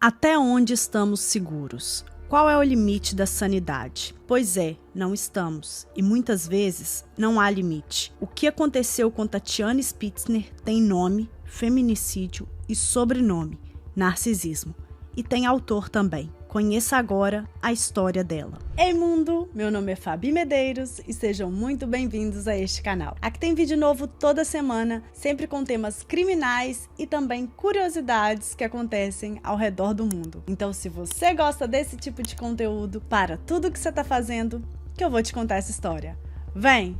Até onde estamos seguros? Qual é o limite da sanidade? Pois é, não estamos. E muitas vezes não há limite. O que aconteceu com Tatiane Spitzner tem nome, feminicídio e sobrenome, narcisismo. E tem autor também. Conheça agora a história dela. Ei mundo, meu nome é Fabi Medeiros e sejam muito bem-vindos a este canal. Aqui tem vídeo novo toda semana, sempre com temas criminais e também curiosidades que acontecem ao redor do mundo. Então se você gosta desse tipo de conteúdo, para tudo que você está fazendo, que eu vou te contar essa história. Vem!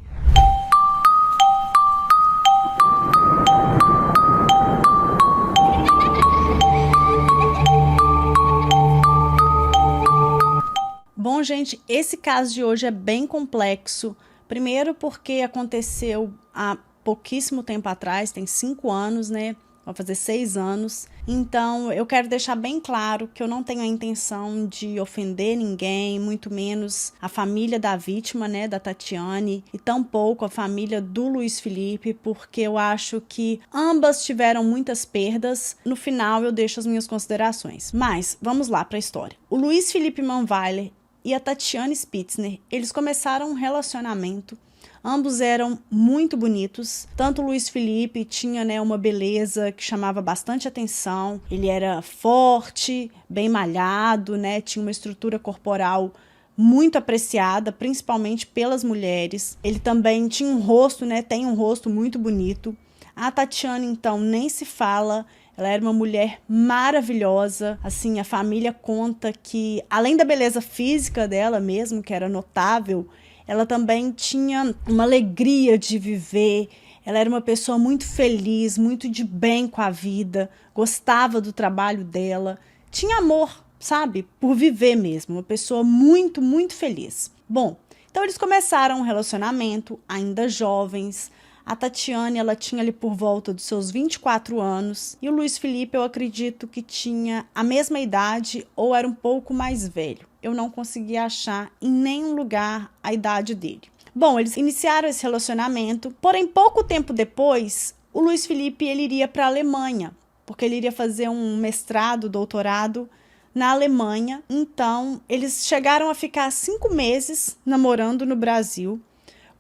Bom, gente, esse caso de hoje é bem complexo. Primeiro porque aconteceu há pouquíssimo tempo atrás, tem 5 anos, né? Vai fazer 6 anos. Então, eu quero deixar bem claro que eu não tenho a intenção de ofender ninguém, muito menos a família da vítima, né, da Tatiane, e tampouco a família do Luiz Felipe, porque eu acho que ambas tiveram muitas perdas. No final, eu deixo as minhas considerações. Mas, vamos lá para a história. O Luiz Felipe Manweiler e a Tatiane Spitzner, eles começaram um relacionamento. Ambos eram muito bonitos. Tanto o Luiz Felipe tinha, né, uma beleza que chamava bastante atenção. Ele era forte, bem malhado, né, tinha uma estrutura corporal muito apreciada, principalmente pelas mulheres. Ele também tinha um rosto, né, tem um rosto muito bonito. A Tatiane, então, nem se fala. Ela era uma mulher maravilhosa, assim, a família conta que, além da beleza física dela mesmo, que era notável, ela também tinha uma alegria de viver, ela era uma pessoa muito feliz, muito de bem com a vida, gostava do trabalho dela, tinha amor, sabe, por viver mesmo, uma pessoa muito, muito feliz. Bom, então eles começaram um relacionamento, ainda jovens. A Tatiane, ela tinha ali por volta dos seus 24 anos e o Luiz Felipe, eu acredito que tinha a mesma idade ou era um pouco mais velho. Eu não consegui achar em nenhum lugar a idade dele. Bom, eles iniciaram esse relacionamento, porém pouco tempo depois, o Luiz Felipe ele iria para a Alemanha, porque ele iria fazer um mestrado, doutorado na Alemanha. Então, eles chegaram a ficar 5 meses namorando no Brasil,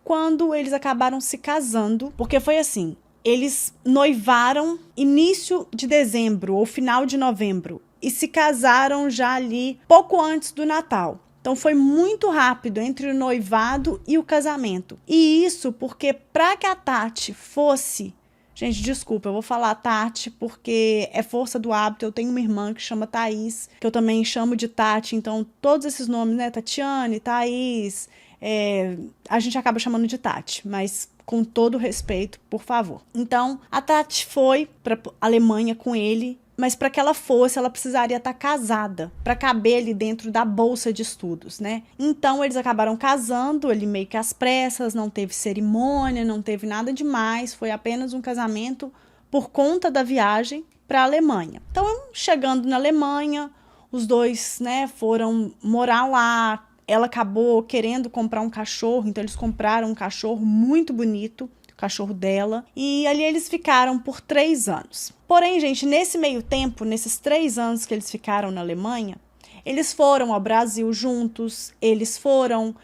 quando eles acabaram se casando, porque foi assim, eles noivaram início de dezembro ou final de novembro e se casaram já ali pouco antes do Natal. Então foi muito rápido entre o noivado e o casamento. E isso porque para que a Tati fosse... Gente, desculpa, eu vou falar Tati porque é força do hábito. Eu tenho uma irmã que chama Thaís, que eu também chamo de Tati. Então todos esses nomes, né, Tatiane, Thaís... a gente acaba chamando de Tati, mas com todo respeito, por favor. Então, a Tati foi para a Alemanha com ele, mas para que ela fosse, ela precisaria estar casada, para caber ali dentro da bolsa de estudos, né? Então, eles acabaram casando, ele meio que às pressas, não teve cerimônia, não teve nada demais, foi apenas um casamento por conta da viagem para a Alemanha. Então, chegando na Alemanha, os dois, né, foram morar lá. Ela acabou querendo comprar um cachorro, então eles compraram um cachorro muito bonito, o cachorro dela, e ali eles ficaram por 3 anos. Porém, gente, nesse meio tempo, nesses 3 anos que eles ficaram na Alemanha, eles foram ao Brasil juntos, eles foram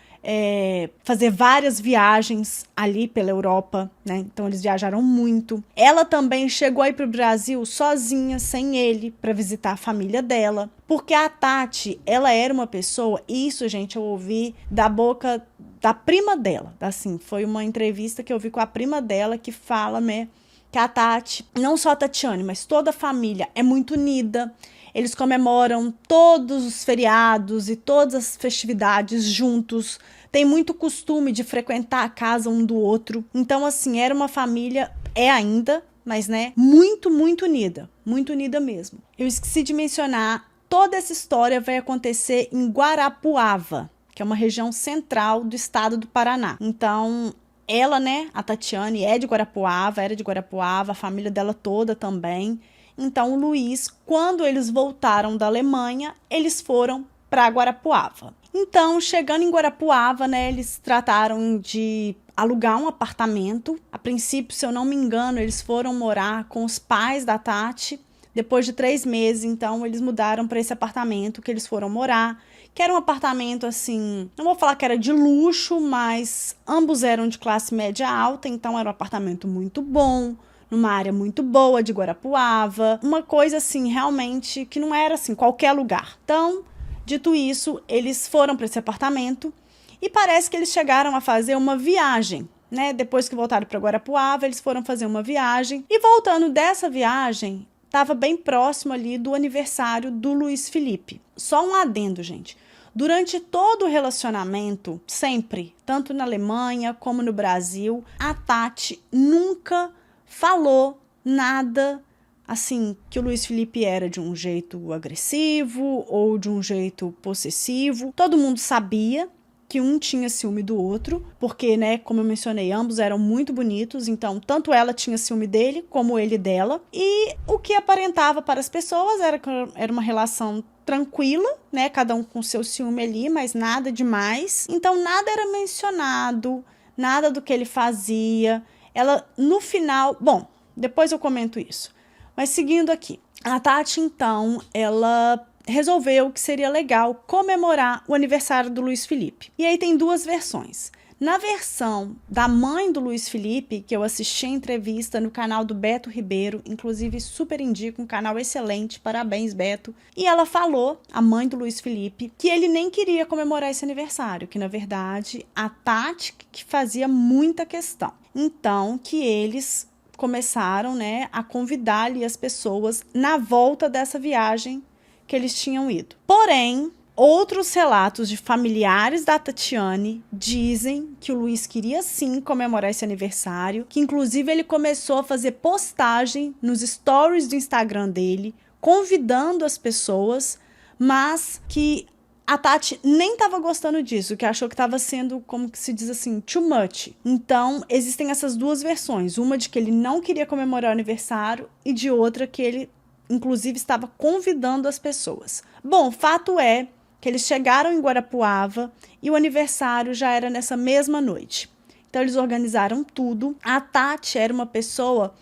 fazer várias viagens ali pela Europa, né? Então eles viajaram muito. Ela também chegou aí para o Brasil sozinha, sem ele, para visitar a família dela, porque a Tati, ela era uma pessoa, isso, gente, eu ouvi da boca da prima dela, assim, foi uma entrevista que eu vi com a prima dela que fala, né, que a Tati, não só a Tatiane, mas toda a família é muito unida. Eles comemoram todos os feriados e todas as festividades juntos. Tem muito costume de frequentar a casa um do outro. Então, assim, era uma família, é ainda, mas, né, muito, muito unida mesmo. Eu esqueci de mencionar, toda essa história vai acontecer em Guarapuava, que é uma região central do estado do Paraná. Então, ela, né, a Tatiane é de Guarapuava, era de Guarapuava, a família dela toda também. Então, o Luiz, quando eles voltaram da Alemanha, eles foram para Guarapuava. Então, chegando em Guarapuava, né, eles trataram de alugar um apartamento. A princípio, se eu não me engano, eles foram morar com os pais da Tati, Depois de 3 meses, então, eles mudaram para esse apartamento que eles foram morar, que era um apartamento, assim, não vou falar que era de luxo, mas ambos eram de classe média alta, então era um apartamento muito bom, numa área muito boa de Guarapuava, uma coisa, assim, realmente que não era, assim, qualquer lugar. Então, dito isso, eles foram para esse apartamento e parece que eles chegaram a fazer uma viagem, né? Depois que voltaram para Guarapuava, eles foram fazer uma viagem e voltando dessa viagem, estava bem próximo ali do aniversário do Luiz Felipe. Só um adendo, gente. Durante todo o relacionamento, sempre, tanto na Alemanha como no Brasil, a Tati nunca falou nada assim, que o Luiz Felipe era de um jeito agressivo ou de um jeito possessivo. Todo mundo sabia que um tinha ciúme do outro, porque, né, como eu mencionei, ambos eram muito bonitos, então tanto ela tinha ciúme dele, como ele dela, e o que aparentava para as pessoas era uma relação tranquila, né, cada um com seu ciúme ali, mas nada demais, então nada era mencionado, nada do que ele fazia. Ela, no final, bom, depois eu comento isso, mas seguindo aqui, a Tati, então, ela resolveu que seria legal comemorar o aniversário do Luiz Felipe. E aí tem 2 versões. Na versão da mãe do Luiz Felipe, que eu assisti a entrevista no canal do Beto Ribeiro, inclusive super indico, um canal excelente, parabéns Beto. E ela falou, a mãe do Luiz Felipe, que ele nem queria comemorar esse aniversário, que na verdade a Tati que fazia muita questão. Então que eles começaram, né, a convidar ali as pessoas na volta dessa viagem que eles tinham ido. Porém, outros relatos de familiares da Tatiane dizem que o Luiz queria sim comemorar esse aniversário, que inclusive ele começou a fazer postagem nos stories do Instagram dele, convidando as pessoas, mas que a Tati nem estava gostando disso, que achou que estava sendo, como que se diz assim, too much. Então, existem essas 2 versões, uma de que ele não queria comemorar o aniversário e de outra que ele inclusive estava convidando as pessoas. Bom, fato é que eles chegaram em Guarapuava e o aniversário já era nessa mesma noite. Então eles organizaram tudo. A Tati era uma pessoa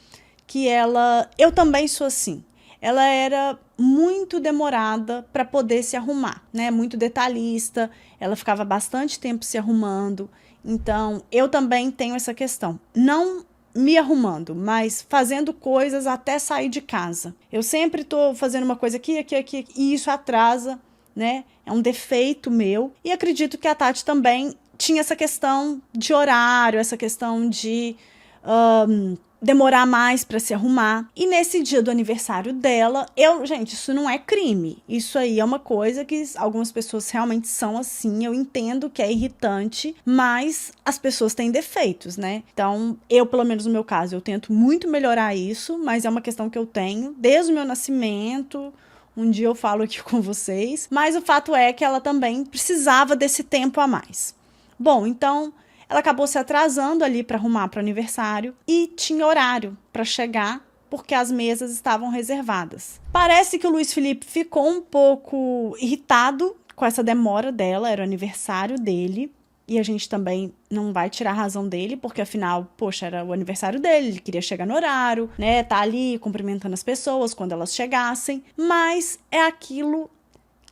que eu também sou assim. Ela era muito demorada para poder se arrumar, né? Muito detalhista, ela ficava bastante tempo se arrumando. Então, eu também tenho essa questão. Não me arrumando, mas fazendo coisas até sair de casa. Eu sempre estou fazendo uma coisa aqui, e isso atrasa, né? É um defeito meu. E acredito que a Tati também tinha essa questão de horário, essa questão de demorar mais para se arrumar. E nesse dia do aniversário dela, gente, isso não é crime. Isso aí é uma coisa que algumas pessoas realmente são assim. Eu entendo que é irritante, mas as pessoas têm defeitos, né? Então, pelo menos no meu caso, eu tento muito melhorar isso, mas é uma questão que eu tenho desde o meu nascimento. Um dia eu falo aqui com vocês. Mas o fato é que ela também precisava desse tempo a mais. Bom, então ela acabou se atrasando ali para arrumar para o aniversário e tinha horário para chegar porque as mesas estavam reservadas. Parece que o Luiz Felipe ficou um pouco irritado com essa demora dela, era o aniversário dele. E a gente também não vai tirar a razão dele, porque afinal, poxa, era o aniversário dele, ele queria chegar no horário, né? Tá ali cumprimentando as pessoas quando elas chegassem. Mas é aquilo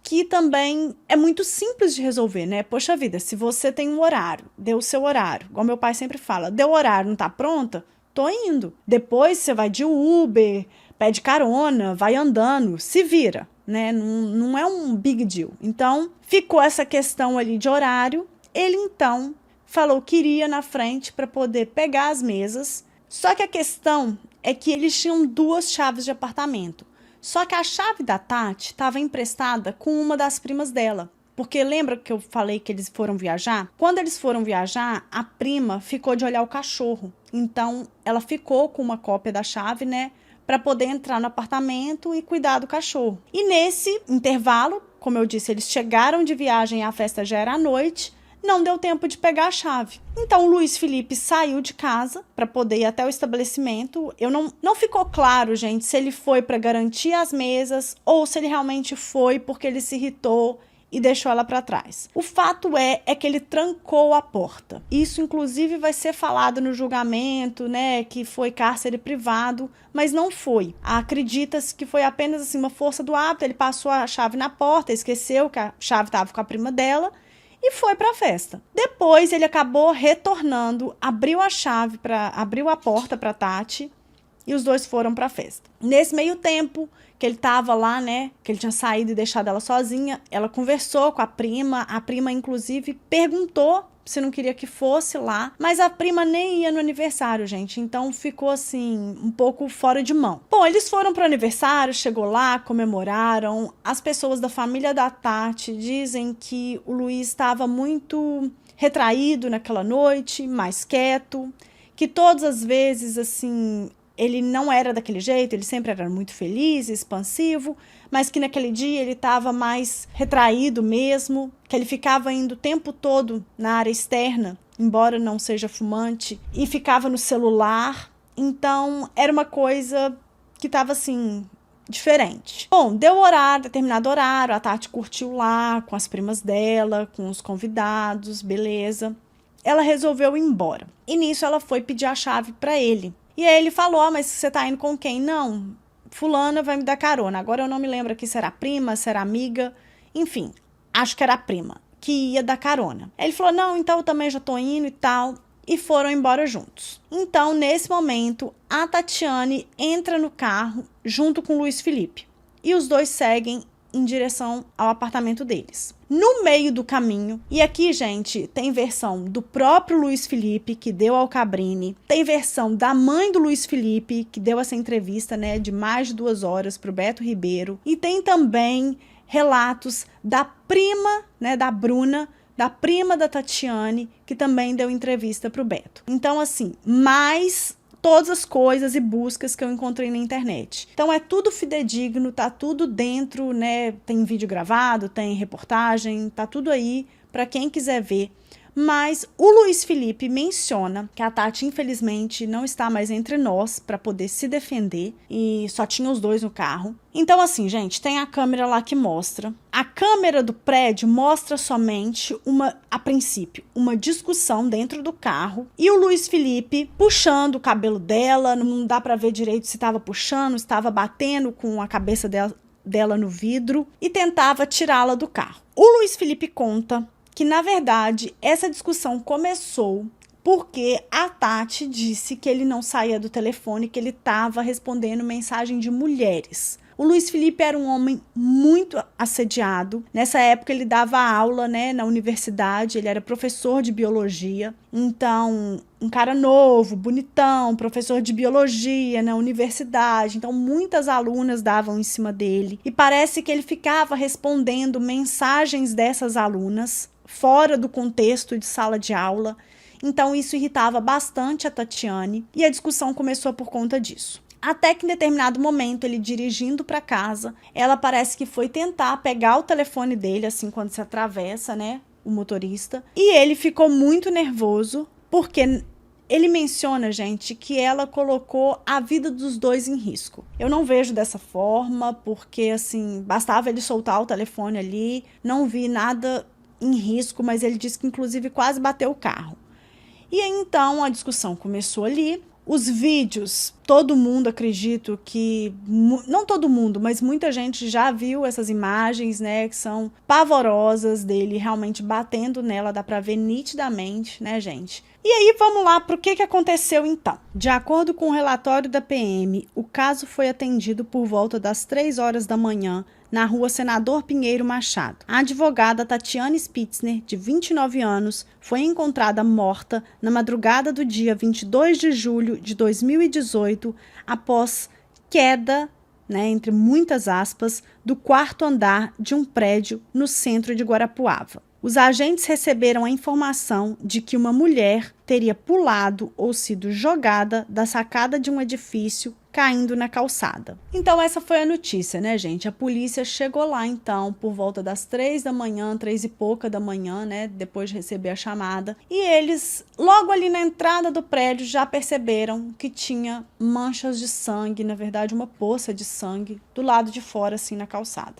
que também é muito simples de resolver, né? Poxa vida, se você tem um horário, deu o seu horário, igual meu pai sempre fala, deu o horário, não tá pronta? Tô indo. Depois você vai de Uber, pede carona, vai andando, se vira, né? Não é um big deal. Então, ficou essa questão ali de horário. Ele, então, falou que iria na frente para poder pegar as mesas. Só que a questão é que eles tinham 2 chaves de apartamento. Só que a chave da Tati estava emprestada com uma das primas dela. Porque lembra que eu falei que eles foram viajar? Quando eles foram viajar, a prima ficou de olhar o cachorro. Então, ela ficou com uma cópia da chave, né? Para poder entrar no apartamento e cuidar do cachorro. E nesse intervalo, como eu disse, eles chegaram de viagem e a festa já era à noite. Não deu tempo de pegar a chave. Então, o Luiz Felipe saiu de casa para poder ir até o estabelecimento. Não ficou claro, gente, se ele foi para garantir as mesas ou se ele realmente foi porque ele se irritou e deixou ela para trás. O fato é que ele trancou a porta. Isso, inclusive, vai ser falado no julgamento, né, que foi cárcere privado, mas não foi. Acredita-se que foi apenas assim, uma força do hábito. Ele passou a chave na porta, esqueceu que a chave estava com a prima dela e foi para a festa. Depois ele acabou retornando, abriu a porta para Tati e os dois foram para a festa. Nesse meio tempo que ele estava lá, né, que ele tinha saído e deixado ela sozinha, ela conversou com a prima inclusive perguntou se não queria que fosse lá, mas a prima nem ia no aniversário, gente, então ficou assim, um pouco fora de mão. Bom, eles foram pro aniversário, chegou lá, comemoraram. As pessoas da família da Tati dizem que o Luiz estava muito retraído naquela noite, mais quieto, que todas as vezes, assim, ele não era daquele jeito, ele sempre era muito feliz, expansivo, mas que naquele dia ele estava mais retraído mesmo, que ele ficava indo o tempo todo na área externa, embora não seja fumante, e ficava no celular. Então, era uma coisa que estava assim, diferente. Bom, deu horário, determinado horário, a Tati curtiu lá com as primas dela, com os convidados, beleza. Ela resolveu ir embora. E nisso ela foi pedir a chave para ele. E aí ele falou, mas você tá indo com quem? Não, fulana vai me dar carona. Agora eu não me lembro aqui se era prima, se era amiga. Enfim, acho que era a prima que ia dar carona. Aí ele falou, não, então eu também já tô indo e tal. E foram embora juntos. Então, nesse momento, a Tatiane entra no carro junto com o Luiz Felipe. E os dois seguem em direção ao apartamento deles. No meio do caminho, e aqui, gente, tem versão do próprio Luiz Felipe, que deu ao Cabrini, tem versão da mãe do Luiz Felipe, que deu essa entrevista, né, de mais de 2 horas para o Beto Ribeiro, e tem também relatos da prima, né, da Bruna, da prima da Tatiane, que também deu entrevista para o Beto. Então, assim, mais todas as coisas e buscas que eu encontrei na internet. Então é tudo fidedigno, tá tudo dentro, né? Tem vídeo gravado, tem reportagem, tá tudo aí para quem quiser ver. Mas o Luiz Felipe menciona que a Tati, infelizmente, não está mais entre nós para poder se defender e só tinha os dois no carro. Então, assim, gente, tem a câmera lá que mostra. A câmera do prédio mostra somente a princípio, uma discussão dentro do carro e o Luiz Felipe puxando o cabelo dela, não dá para ver direito se estava puxando, estava batendo com a cabeça dela no vidro e tentava tirá-la do carro. O Luiz Felipe conta que, na verdade, essa discussão começou porque a Tati disse que ele não saía do telefone, que ele estava respondendo mensagem de mulheres. O Luiz Felipe era um homem muito assediado. Nessa época ele dava aula, né, na universidade, ele era professor de biologia. Então, um cara novo, bonitão, professor de biologia na universidade. Então, muitas alunas davam em cima dele. E parece que ele ficava respondendo mensagens dessas alunas fora do contexto de sala de aula. Então, isso irritava bastante a Tatiane e a discussão começou por conta disso. Até que em determinado momento, ele dirigindo para casa, ela parece que foi tentar pegar o telefone dele, assim, quando se atravessa, né, o motorista. E ele ficou muito nervoso, porque ele menciona, gente, que ela colocou a vida dos dois em risco. Eu não vejo dessa forma, porque, assim, bastava ele soltar o telefone ali, não vi nada em risco, mas ele disse que, inclusive, quase bateu o carro. E aí, então, a discussão começou ali. Os vídeos, todo mundo, acredito que, não todo mundo, mas muita gente já viu essas imagens, né, que são pavorosas dele realmente batendo nela, dá pra ver nitidamente, né, gente? E aí, vamos lá para o que aconteceu então. De acordo com o relatório da PM, o caso foi atendido por volta das 3 horas da manhã, na rua Senador Pinheiro Machado. A advogada Tatiane Spitzner, de 29 anos, foi encontrada morta na madrugada do dia 22 de julho de 2018, após queda, né, entre muitas aspas, do 4º andar de um prédio no centro de Guarapuava. Os agentes receberam a informação de que uma mulher teria pulado ou sido jogada da sacada de um edifício, caindo na calçada. Então essa foi a notícia, né, gente? A polícia chegou lá, então, por volta das 3 da manhã, 3 e pouca da manhã, né, depois de receber a chamada. E eles, logo ali na entrada do prédio, já perceberam que tinha manchas de sangue, na verdade uma poça de sangue, do lado de fora, assim, na calçada.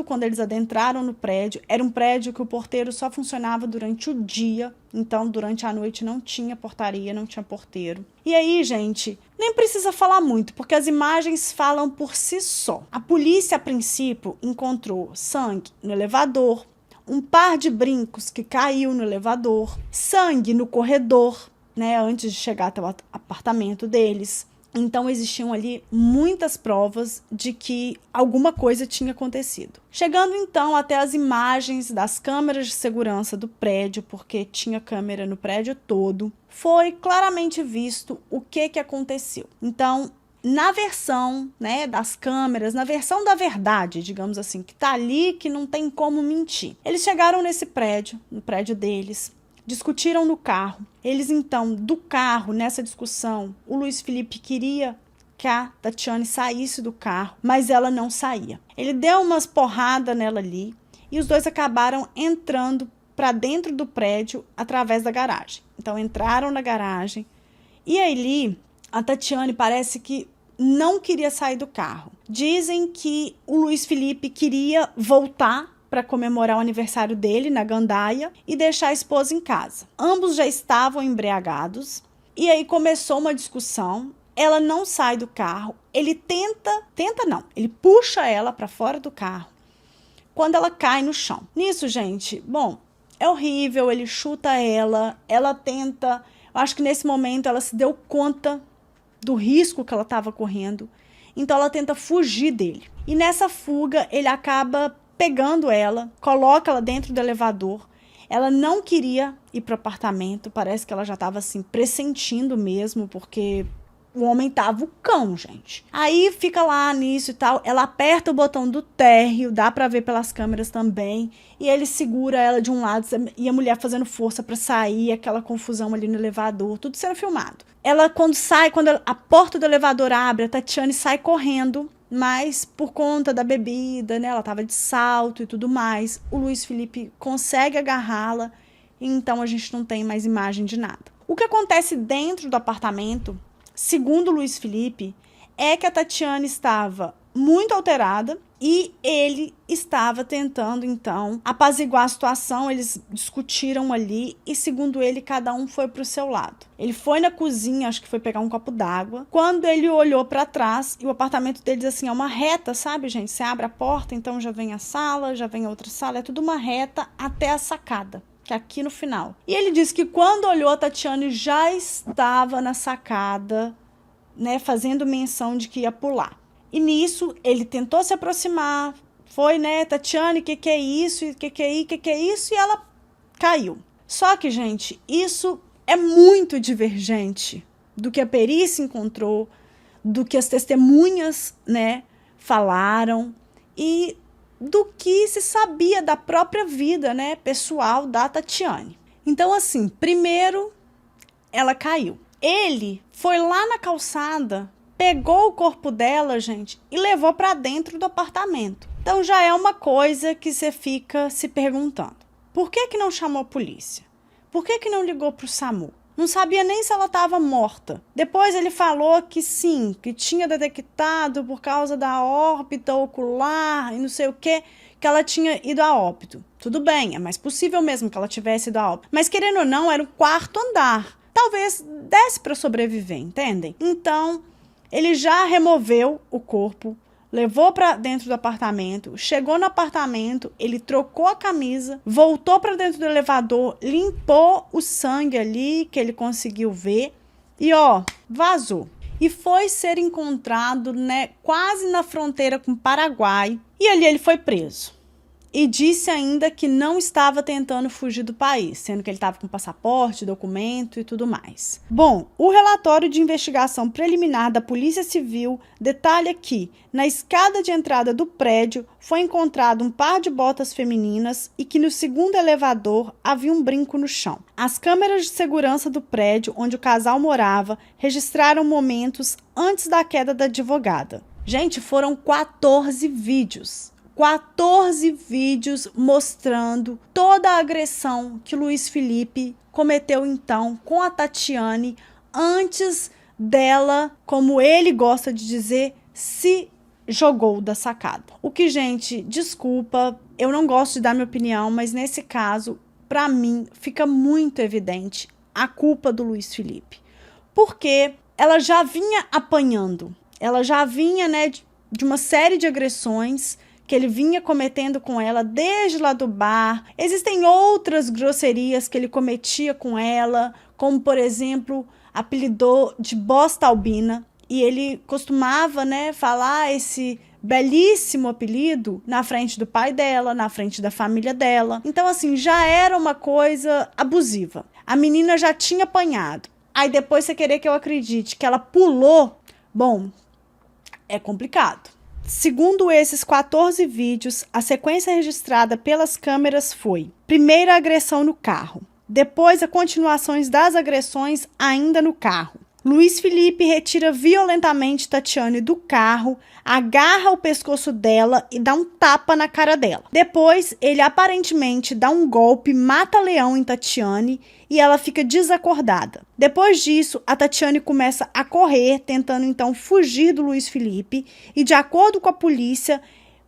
Quando eles adentraram no prédio, era um prédio que o porteiro só funcionava durante o dia, então durante a noite não tinha portaria, não tinha porteiro. E aí, gente, nem precisa falar muito, porque as imagens falam por si só. A polícia, a princípio, encontrou sangue no elevador, um par de brincos que caiu no elevador, sangue no corredor, né, antes de chegar até o apartamento deles. Então, existiam ali muitas provas de que alguma coisa tinha acontecido. Chegando, então, até as imagens das câmeras de segurança do prédio, porque tinha câmera no prédio todo, foi claramente visto o que aconteceu. Então, na versão, né, das câmeras, na versão da verdade, digamos assim, que tá ali, que não tem como mentir. Eles chegaram nesse prédio, no prédio deles, discutiram no carro. Eles, então, do carro, nessa discussão, o Luiz Felipe queria que a Tatiane saísse do carro, mas ela não saía. Ele deu umas porradas nela ali e os dois acabaram entrando para dentro do prédio através da garagem. Então, entraram na garagem e ali a Tatiane parece que não queria sair do carro. Dizem que o Luiz Felipe queria voltar para comemorar o aniversário dele na gandaia e deixar a esposa em casa. Ambos já estavam embriagados e aí começou uma discussão. Ela não sai do carro, ele ele puxa ela para fora do carro quando ela cai no chão. Nisso, gente, bom, é horrível, ele chuta ela tenta, eu acho que nesse momento ela se deu conta do risco que ela estava correndo, então ela tenta fugir dele. E nessa fuga ele acaba pegando ela, coloca ela dentro do elevador. Ela não queria ir para o apartamento, parece que ela já estava assim pressentindo mesmo, porque o homem tava o cão, gente. Aí fica lá nisso e tal, ela aperta o botão do térreo, dá pra ver pelas câmeras também, e ele segura ela de um lado, e a mulher fazendo força pra sair, aquela confusão ali no elevador, tudo sendo filmado. Ela, quando a porta do elevador abre, a Tatiane sai correndo, mas por conta da bebida, né, ela tava de salto e tudo mais, o Luiz Felipe consegue agarrá-la, e então a gente não tem mais imagem de nada. O que acontece dentro do apartamento, segundo Luiz Felipe, é que a Tatiane estava muito alterada e ele estava tentando, então, apaziguar a situação. Eles discutiram ali e, segundo ele, cada um foi para o seu lado. Ele foi na cozinha, acho que foi pegar um copo d'água. Quando ele olhou para trás, e o apartamento deles, assim, é uma reta, sabe, gente? Você abre a porta, então já vem a sala, já vem a outra sala, é tudo uma reta até a sacada, que é aqui no final. E ele disse que quando olhou, a Tatiane já estava na sacada, né, fazendo menção de que ia pular. E nisso, ele tentou se aproximar, foi, né, Tatiane, que é isso? Que é isso? E ela caiu. Só que, gente, isso é muito divergente do que a perícia encontrou, do que as testemunhas, né, falaram e do que se sabia da própria vida, né, pessoal da Tatiane. Então, assim, primeiro, ela caiu. Ele foi lá na calçada, pegou o corpo dela, gente, e levou para dentro do apartamento. Então, já é uma coisa que você fica se perguntando. Por que não chamou a polícia? Por que não ligou para o SAMU? Não sabia nem se ela estava morta. Depois ele falou que sim, que tinha detectado por causa da órbita ocular e não sei o que ela tinha ido a óbito. Tudo bem, é mais possível mesmo que ela tivesse ido a óbito. Mas querendo ou não, era o quarto andar. Talvez desse para sobreviver, entendem? Então, ele já removeu o corpo, levou para dentro do apartamento, chegou no apartamento, ele trocou a camisa, voltou para dentro do elevador, limpou o sangue ali que ele conseguiu ver e, ó, vazou. E foi ser encontrado, né, quase na fronteira com o Paraguai, e ali ele foi preso. E disse ainda que não estava tentando fugir do país, sendo que ele estava com passaporte, documento e tudo mais. Bom, o relatório de investigação preliminar da Polícia Civil detalha que, na escada de entrada do prédio, foi encontrado um par de botas femininas e que no segundo elevador havia um brinco no chão. As câmeras de segurança do prédio onde o casal morava registraram momentos antes da queda da advogada. Gente, foram 14 vídeos. 14 vídeos mostrando toda a agressão que Luiz Felipe cometeu então com a Tatiane antes dela, como ele gosta de dizer, se jogou da sacada. O que, gente, desculpa, eu não gosto de dar minha opinião, mas nesse caso, para mim, fica muito evidente a culpa do Luiz Felipe. Porque ela já vinha apanhando, ela já vinha, né, de uma série de agressões que ele vinha cometendo com ela desde lá do bar. Existem outras grosserias que ele cometia com ela, como, por exemplo, apelidou de bosta albina, e ele costumava, né, falar esse belíssimo apelido na frente do pai dela, na frente da família dela. Então, assim, já era uma coisa abusiva. A menina já tinha apanhado. Aí depois você querer que eu acredite que ela pulou, bom, é complicado. Segundo esses 14 vídeos, a sequência registrada pelas câmeras foi: primeira agressão no carro, depois a continuações das agressões ainda no carro. Luiz Felipe retira violentamente Tatiane do carro, agarra o pescoço dela e dá um tapa na cara dela. Depois, ele aparentemente dá um golpe mata-leão em Tatiane e ela fica desacordada. Depois disso, a Tatiane começa a correr, tentando então fugir do Luiz Felipe, e de acordo com a polícia,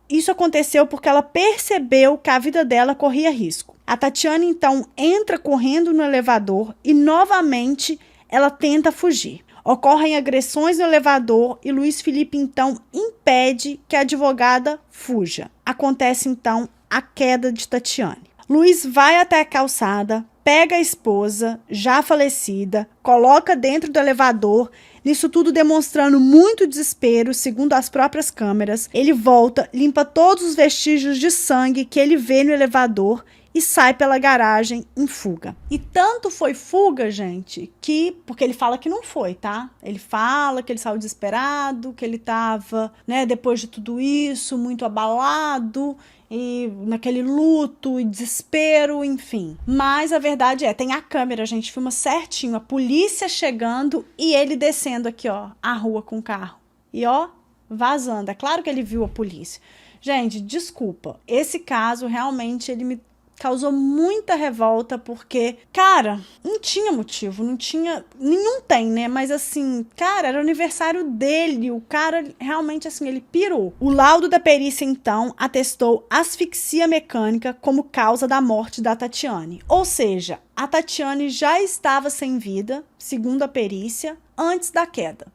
isso aconteceu porque ela percebeu que a vida dela corria risco. A Tatiane então entra correndo no elevador e novamente ela tenta fugir. Ocorrem agressões no elevador e Luiz Felipe então impede que a advogada fuja. Acontece então a queda de Tatiane. Luiz vai até a calçada, pega a esposa, já falecida, coloca dentro do elevador, nisso tudo demonstrando muito desespero, segundo as próprias câmeras. Ele volta, limpa todos os vestígios de sangue que ele vê no elevador e sai pela garagem em fuga. E tanto foi fuga, gente, que... porque ele fala que não foi, tá? Ele fala que ele saiu desesperado, que ele tava, né, depois de tudo isso, muito abalado, e naquele luto e desespero, enfim. Mas a verdade é, tem a câmera, a gente filma certinho, a polícia chegando e ele descendo aqui, ó, a rua com o carro. E ó, vazando. É claro que ele viu a polícia. Gente, desculpa, esse caso realmente ele me causou muita revolta, porque, cara, não tinha motivo, não tinha, nenhum tem, né, mas assim, cara, era o aniversário dele, o cara realmente, assim, ele pirou. O laudo da perícia, então, atestou asfixia mecânica como causa da morte da Tatiane, ou seja, a Tatiane já estava sem vida, segundo a perícia, antes da queda,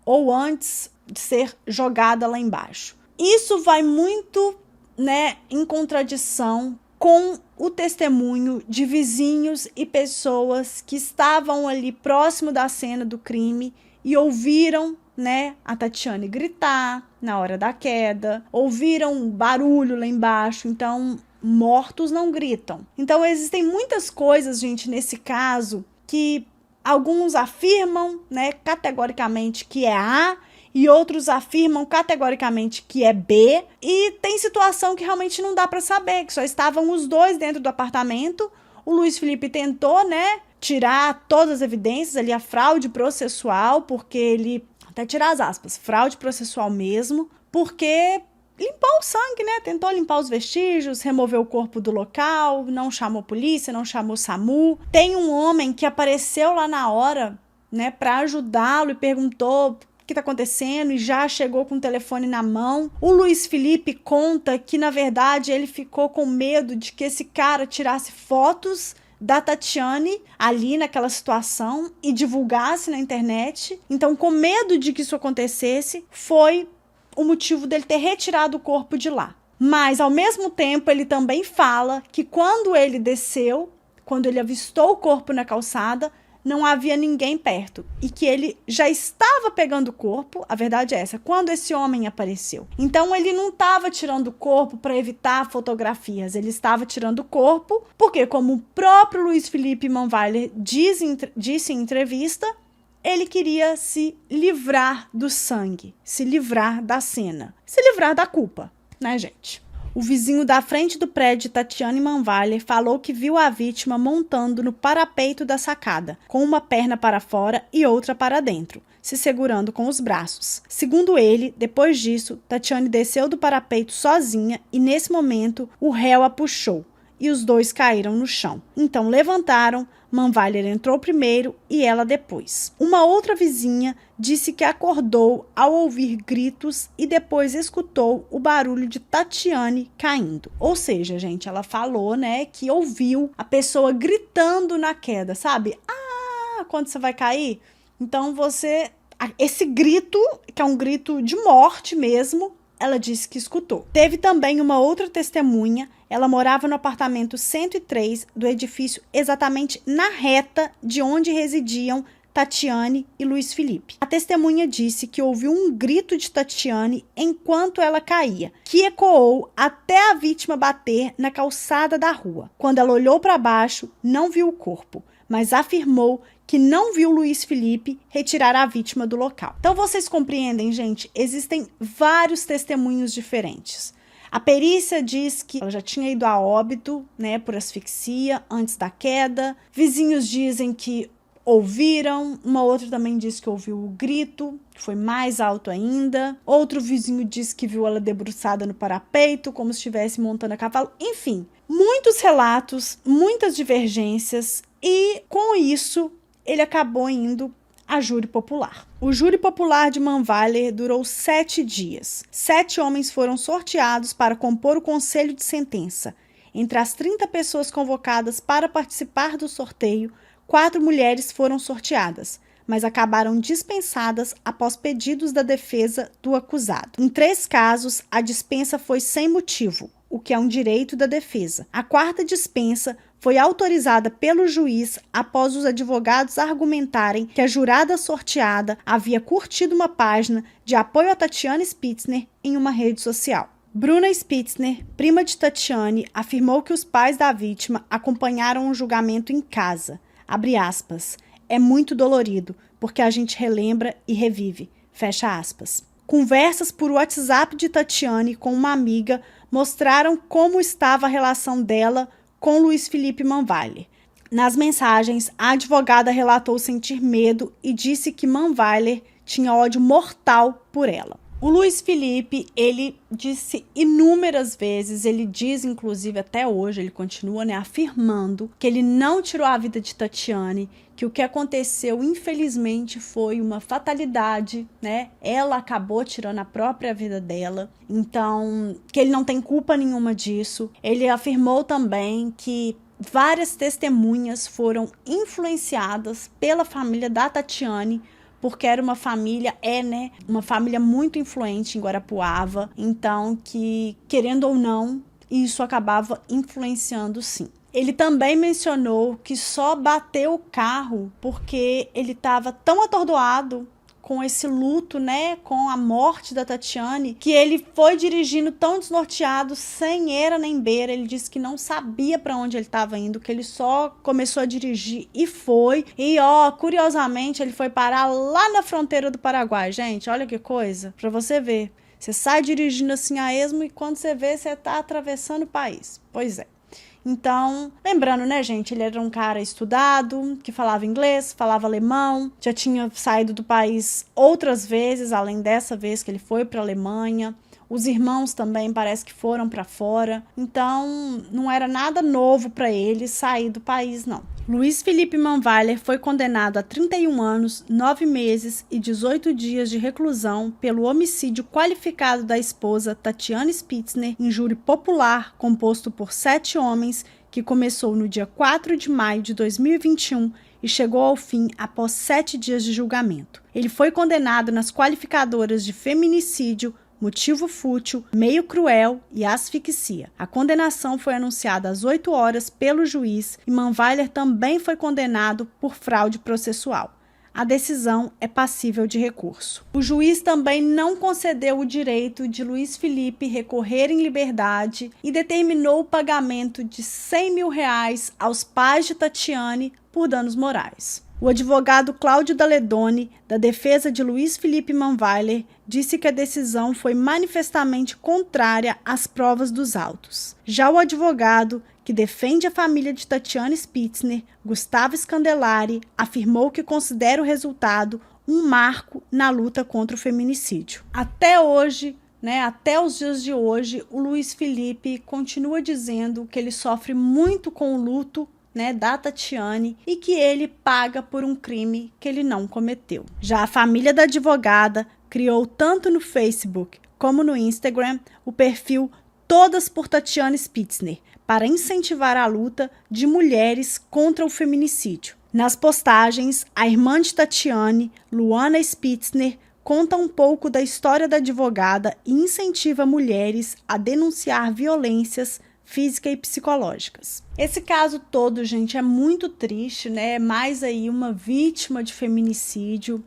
ou antes de ser jogada lá embaixo. Isso vai muito, né, em contradição com o testemunho de vizinhos e pessoas que estavam ali próximo da cena do crime e ouviram, né, a Tatiane gritar na hora da queda, ouviram um barulho lá embaixo. Então, mortos não gritam. Então, existem muitas coisas, gente, nesse caso, que alguns afirmam, né, categoricamente que é A, e outros afirmam categoricamente que é B, e tem situação que realmente não dá para saber, que só estavam os dois dentro do apartamento. O Luiz Felipe tentou, né, tirar todas as evidências ali, a fraude processual, porque ele, até tirar as aspas, fraude processual mesmo, porque limpou o sangue, né, tentou limpar os vestígios, removeu o corpo do local, não chamou polícia, não chamou SAMU. Tem um homem que apareceu lá na hora, né, para ajudá-lo e perguntou que está acontecendo, e já chegou com o telefone na mão. O Luiz Felipe conta que, na verdade, ele ficou com medo de que esse cara tirasse fotos da Tatiane ali naquela situação e divulgasse na internet. Então, com medo de que isso acontecesse, foi o motivo dele ter retirado o corpo de lá. Mas, ao mesmo tempo, ele também fala que quando ele desceu, quando ele avistou o corpo na calçada, não havia ninguém perto e que ele já estava pegando o corpo, a verdade é essa, quando esse homem apareceu. Então ele não estava tirando o corpo para evitar fotografias, ele estava tirando o corpo porque, como o próprio Luiz Felipe Manweiler disse em entrevista, ele queria se livrar do sangue, se livrar da cena, se livrar da culpa, né, gente? O vizinho da frente do prédio de Tatiane Manweiler falou que viu a vítima montando no parapeito da sacada, com uma perna para fora e outra para dentro, se segurando com os braços. Segundo ele, depois disso, Tatiane desceu do parapeito sozinha e, nesse momento, o réu a puxou. e os dois caíram no chão. Então levantaram, Manweiler entrou primeiro e ela depois. Uma outra vizinha disse que acordou ao ouvir gritos e depois escutou o barulho de Tatiane caindo. Ou seja, gente, ela falou, né, que ouviu a pessoa gritando na queda, sabe? Ah, quando você vai cair? Então esse grito, que é um grito de morte mesmo, ela disse que escutou. Teve também uma outra testemunha. Ela morava no apartamento 103 do edifício, exatamente na reta de onde residiam Tatiane e Luiz Felipe. A testemunha disse que ouviu um grito de Tatiane enquanto ela caía, que ecoou até a vítima bater na calçada da rua. Quando ela olhou para baixo, não viu o corpo, mas afirmou que não viu Luiz Felipe retirar a vítima do local. Então vocês compreendem, gente? Existem vários testemunhos diferentes. A perícia diz que ela já tinha ido a óbito, né, por asfixia antes da queda. Vizinhos dizem que ouviram. Uma outra também disse que ouviu o grito, que foi mais alto ainda. Outro vizinho disse que viu ela debruçada no parapeito, como se estivesse montando a cavalo. Enfim, muitos relatos, muitas divergências e, com isso, ele acabou indo a júri popular. O júri popular de Manweiler durou 7 dias. 7 homens foram sorteados para compor o conselho de sentença. Entre as 30 pessoas convocadas para participar do sorteio, 4 mulheres foram sorteadas, mas acabaram dispensadas após pedidos da defesa do acusado. Em 3 casos, a dispensa foi sem motivo, o que é um direito da defesa. A 4ª dispensa foi autorizada pelo juiz após os advogados argumentarem que a jurada sorteada havia curtido uma página de apoio a Tatiane Spitzner em uma rede social. Bruna Spitzner, prima de Tatiane, afirmou que os pais da vítima acompanharam o julgamento em casa. Abre aspas. É muito dolorido, porque a gente relembra e revive. Fecha aspas. Conversas por WhatsApp de Tatiane com uma amiga mostraram como estava a relação dela com Luiz Felipe Manweiler. Nas mensagens, a advogada relatou sentir medo e disse que Manweiler tinha ódio mortal por ela. O Luiz Felipe, ele disse inúmeras vezes, ele diz inclusive até hoje, ele continua, né, afirmando que ele não tirou a vida de Tatiane, que o que aconteceu infelizmente foi uma fatalidade, né? Ela acabou tirando a própria vida dela, então que ele não tem culpa nenhuma disso. Ele afirmou também que várias testemunhas foram influenciadas pela família da Tatiane, porque era uma família, uma família muito influente em Guarapuava, então que, querendo ou não, isso acabava influenciando sim. Ele também mencionou que só bateu o carro porque ele estava tão atordoado com esse luto, né, com a morte da Tatiane, que ele foi dirigindo tão desnorteado, sem eira nem beira. Ele disse que não sabia para onde ele estava indo, que ele só começou a dirigir e foi. E, curiosamente, ele foi parar lá na fronteira do Paraguai. Gente, olha que coisa, para você ver. Você sai dirigindo assim a esmo e quando você vê, você tá atravessando o país. Pois é. Então, lembrando, né, gente, ele era um cara estudado, que falava inglês, falava alemão, já tinha saído do país outras vezes, além dessa vez que ele foi para a Alemanha. Os irmãos também parece que foram para fora. Então, não era nada novo para ele sair do país, não. Luiz Felipe Manweiler foi condenado a 31 anos, 9 meses e 18 dias de reclusão pelo homicídio qualificado da esposa Tatiane Spitzner em júri popular composto por 7 homens que começou no dia 4 de maio de 2021 e chegou ao fim após 7 dias de julgamento. Ele foi condenado nas qualificadoras de feminicídio, motivo fútil, meio cruel e asfixia. A condenação foi anunciada às 8 horas pelo juiz e Manweiler também foi condenado por fraude processual. A decisão é passível de recurso. O juiz também não concedeu o direito de Luiz Felipe recorrer em liberdade e determinou o pagamento de R$100 mil aos pais de Tatiane por danos morais. O advogado Cláudio Daledoni, da defesa de Luiz Felipe Manweiler, disse que a decisão foi manifestamente contrária às provas dos autos. Já o advogado, que defende a família de Tatiane Spitzner, Gustavo Scandelari, afirmou que considera o resultado um marco na luta contra o feminicídio. Até hoje, né, até os dias de hoje, o Luiz Felipe continua dizendo que ele sofre muito com o luto, né, da Tatiane e que ele paga por um crime que ele não cometeu. Já a família da advogada criou tanto no Facebook como no Instagram o perfil Todas por Tatiane Spitzner, para incentivar a luta de mulheres contra o feminicídio. Nas postagens, a irmã de Tatiane, Luana Spitzner, conta um pouco da história da advogada e incentiva mulheres a denunciar violências físicas e psicológicas. Esse caso todo, gente, é muito triste, né? É mais aí uma vítima de feminicídio.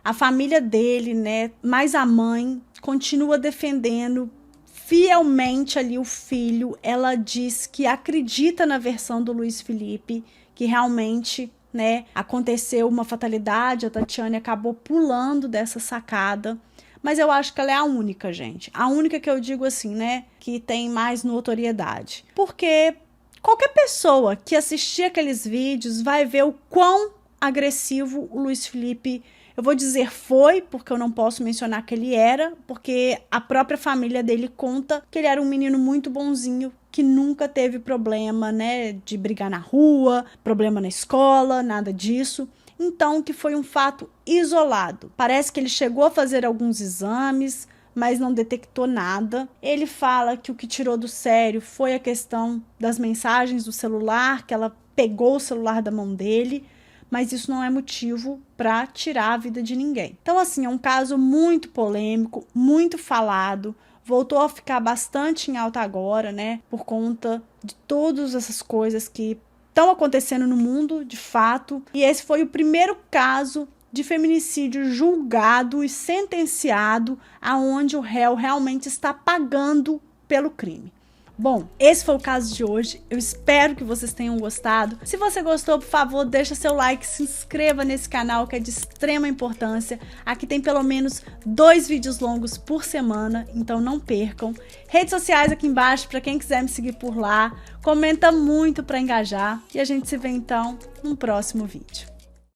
A família dele, né, mais a mãe, continua defendendo fielmente ali o filho. Ela diz que acredita na versão do Luiz Felipe, que realmente, né, aconteceu uma fatalidade, a Tatiane acabou pulando dessa sacada. Mas eu acho que ela é a única, gente. A única que eu digo assim, né, que tem mais notoriedade. Porque qualquer pessoa que assistir aqueles vídeos vai ver o quão agressivo o Luiz Felipe, eu vou dizer foi, porque eu não posso mencionar que ele era, porque a própria família dele conta que ele era um menino muito bonzinho, que nunca teve problema, né, de brigar na rua, problema na escola, nada disso. Então, que foi um fato isolado. Parece que ele chegou a fazer alguns exames, mas não detectou nada. Ele fala que o que tirou do sério foi a questão das mensagens do celular, que ela pegou o celular da mão dele, mas isso não é motivo para tirar a vida de ninguém. Então, assim, é um caso muito polêmico, muito falado, voltou a ficar bastante em alta agora, né, por conta de todas essas coisas que estão acontecendo no mundo, de fato. E esse foi o primeiro caso de feminicídio julgado e sentenciado, aonde o réu realmente está pagando pelo crime. Bom, esse foi o caso de hoje. Eu espero que vocês tenham gostado. Se você gostou, por favor, deixa seu like, se inscreva nesse canal que é de extrema importância. Aqui tem pelo menos 2 vídeos longos por semana, então não percam. Redes sociais aqui embaixo para quem quiser me seguir por lá. Comenta muito para engajar e a gente se vê então num próximo vídeo.